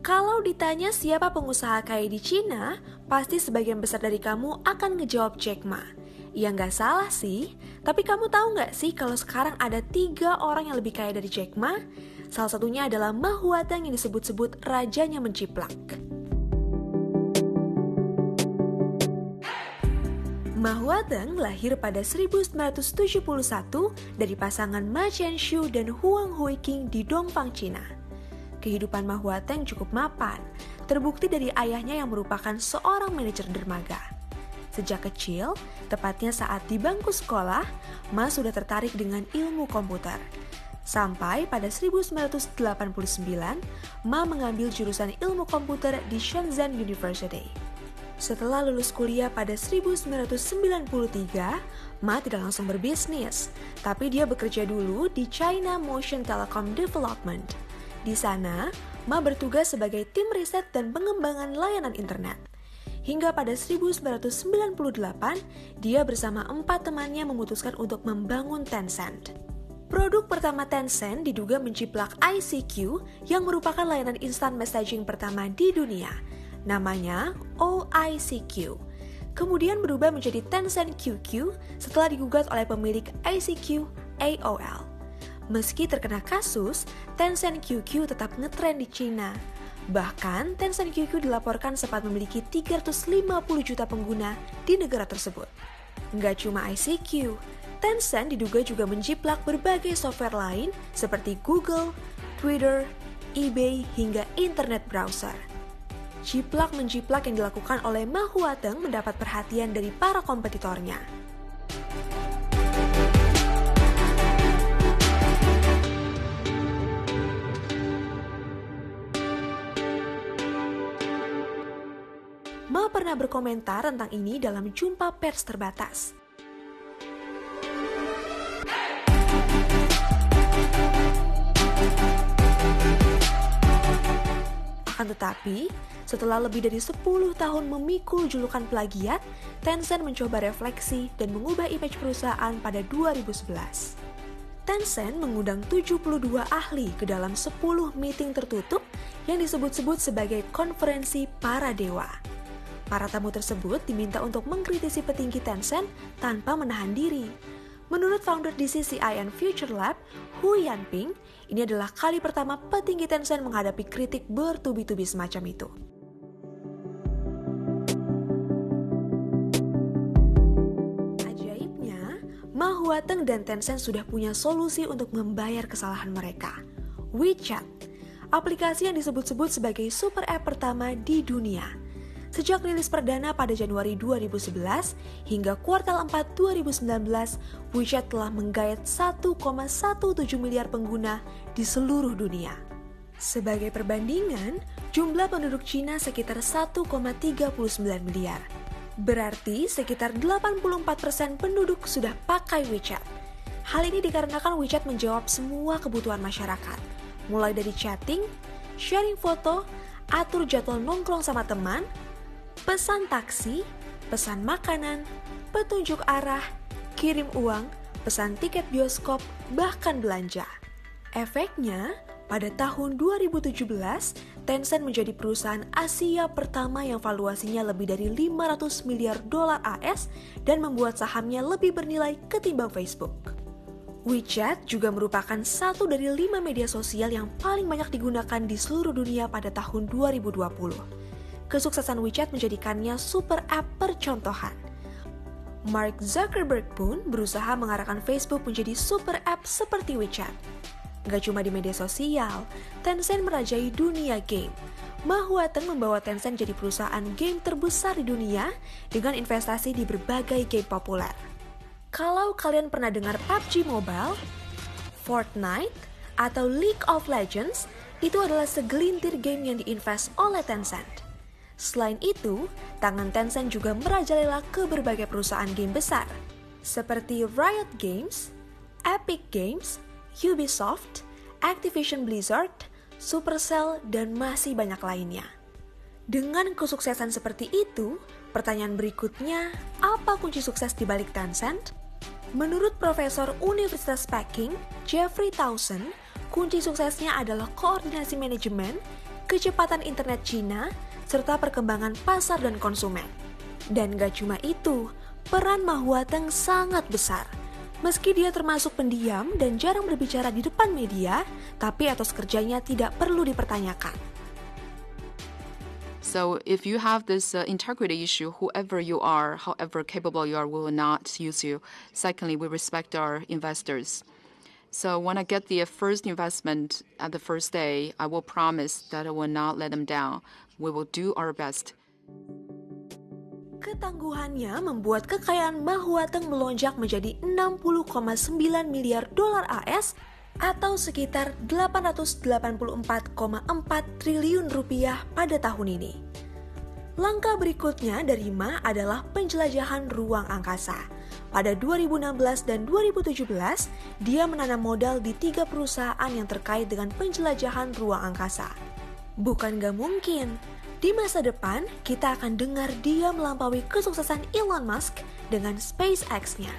Kalau ditanya siapa pengusaha kaya di Cina, pasti sebagian besar dari kamu akan ngejawab Jack Ma. Ya nggak salah sih, tapi kamu tahu nggak sih kalau sekarang ada 3 orang yang lebih kaya dari Jack Ma? Salah satunya adalah Ma Huateng yang disebut-sebut rajanya menciplak. Ma Huateng lahir pada 1971 dari pasangan Ma Chenshu dan Huang Huiqing di Dongfang, Cina. Kehidupan Ma Huateng cukup mapan, terbukti dari ayahnya yang merupakan seorang manajer dermaga. Sejak kecil, tepatnya saat di bangku sekolah, Ma sudah tertarik dengan ilmu komputer. Sampai pada 1989, Ma mengambil jurusan ilmu komputer di Shenzhen University. Setelah lulus kuliah pada 1993, Ma tidak langsung berbisnis, tapi dia bekerja dulu di China Motion Telecom Development. Di sana, Ma bertugas sebagai tim riset dan pengembangan layanan internet. Hingga pada 1998, dia bersama 4 temannya memutuskan untuk membangun Tencent. Produk pertama Tencent diduga menciplak ICQ yang merupakan layanan instant messaging pertama di dunia. Namanya OICQ. Kemudian berubah menjadi Tencent QQ setelah digugat oleh pemilik ICQ, AOL. Meski terkena kasus, Tencent QQ tetap ngetren di Cina. Bahkan, Tencent QQ dilaporkan sempat memiliki 350 juta pengguna di negara tersebut. Nggak cuma ICQ, Tencent diduga juga menjiplak berbagai software lain seperti Google, Twitter, eBay, hingga internet browser. Jiplak-menjiplak yang dilakukan oleh Ma Huateng mendapat perhatian dari para kompetitornya. Ma pernah berkomentar tentang ini dalam jumpa pers terbatas. Akan tetapi, setelah lebih dari 10 tahun memikul julukan plagiat, Tencent mencoba refleksi dan mengubah image perusahaan pada 2011. Tencent mengundang 72 ahli ke dalam 10 meeting tertutup yang disebut-sebut sebagai konferensi para dewa. Para tamu tersebut diminta untuk mengkritisi petinggi Tencent tanpa menahan diri. Menurut founder DCCI and Future Lab, Hu Yanping, ini adalah kali pertama petinggi Tencent menghadapi kritik bertubi-tubi semacam itu. Ajaibnya, Ma Huateng dan Tencent sudah punya solusi untuk membayar kesalahan mereka. WeChat, aplikasi yang disebut-sebut sebagai super app pertama di dunia. Sejak rilis perdana pada Januari 2011 hingga kuartal 4 2019, WeChat telah menggayat 1,17 miliar pengguna di seluruh dunia. Sebagai perbandingan, jumlah penduduk Cina sekitar 1,39 miliar. Berarti sekitar 84% penduduk sudah pakai WeChat. Hal ini dikarenakan WeChat menjawab semua kebutuhan masyarakat, mulai dari chatting, sharing foto, atur jadwal nongkrong sama teman, pesan taksi, pesan makanan, petunjuk arah, kirim uang, pesan tiket bioskop, bahkan belanja. Efeknya, pada tahun 2017, Tencent menjadi perusahaan Asia pertama yang valuasinya lebih dari 500 miliar dolar AS dan membuat sahamnya lebih bernilai ketimbang Facebook. WeChat juga merupakan satu dari 5 media sosial yang paling banyak digunakan di seluruh dunia pada tahun 2020. Kesuksesan WeChat menjadikannya super app percontohan. Mark Zuckerberg pun berusaha mengarahkan Facebook menjadi super app seperti WeChat. Gak cuma di media sosial, Tencent merajai dunia game. Ma Huateng membawa Tencent jadi perusahaan game terbesar di dunia dengan investasi di berbagai game populer. Kalau kalian pernah dengar PUBG Mobile, Fortnite, atau League of Legends, itu adalah segelintir game yang diinvest oleh Tencent. Selain itu, tangan Tencent juga merajalela ke berbagai perusahaan game besar, seperti Riot Games, Epic Games, Ubisoft, Activision Blizzard, Supercell, dan masih banyak lainnya. Dengan kesuksesan seperti itu, pertanyaan berikutnya, apa kunci sukses di balik Tencent? Menurut Profesor Universitas Peking, Jeffrey Towson, kunci suksesnya adalah koordinasi manajemen, kecepatan internet Cina, serta perkembangan pasar dan konsumen. Dan gak cuma itu, peran Ma Huateng sangat besar. Meski dia termasuk pendiam dan jarang berbicara di depan media, tapi etos kerjanya tidak perlu dipertanyakan. So if you have this integrity issue, whoever you are, however capable you are, we will not use you. Secondly, we respect our investors. So when I get the first investment at the first day, I will promise that I will not let them down. We will do our best. Ketangguhannya membuat kekayaan Ma Huateng melonjak menjadi 60,9 miliar dolar AS atau sekitar 884,4 triliun rupiah pada tahun ini. Langkah berikutnya dari Ma adalah penjelajahan ruang angkasa. Pada 2016 dan 2017, dia menanam modal di 3 perusahaan yang terkait dengan penjelajahan ruang angkasa. Bukan gak mungkin, di masa depan kita akan dengar dia melampaui kesuksesan Elon Musk dengan SpaceX-nya.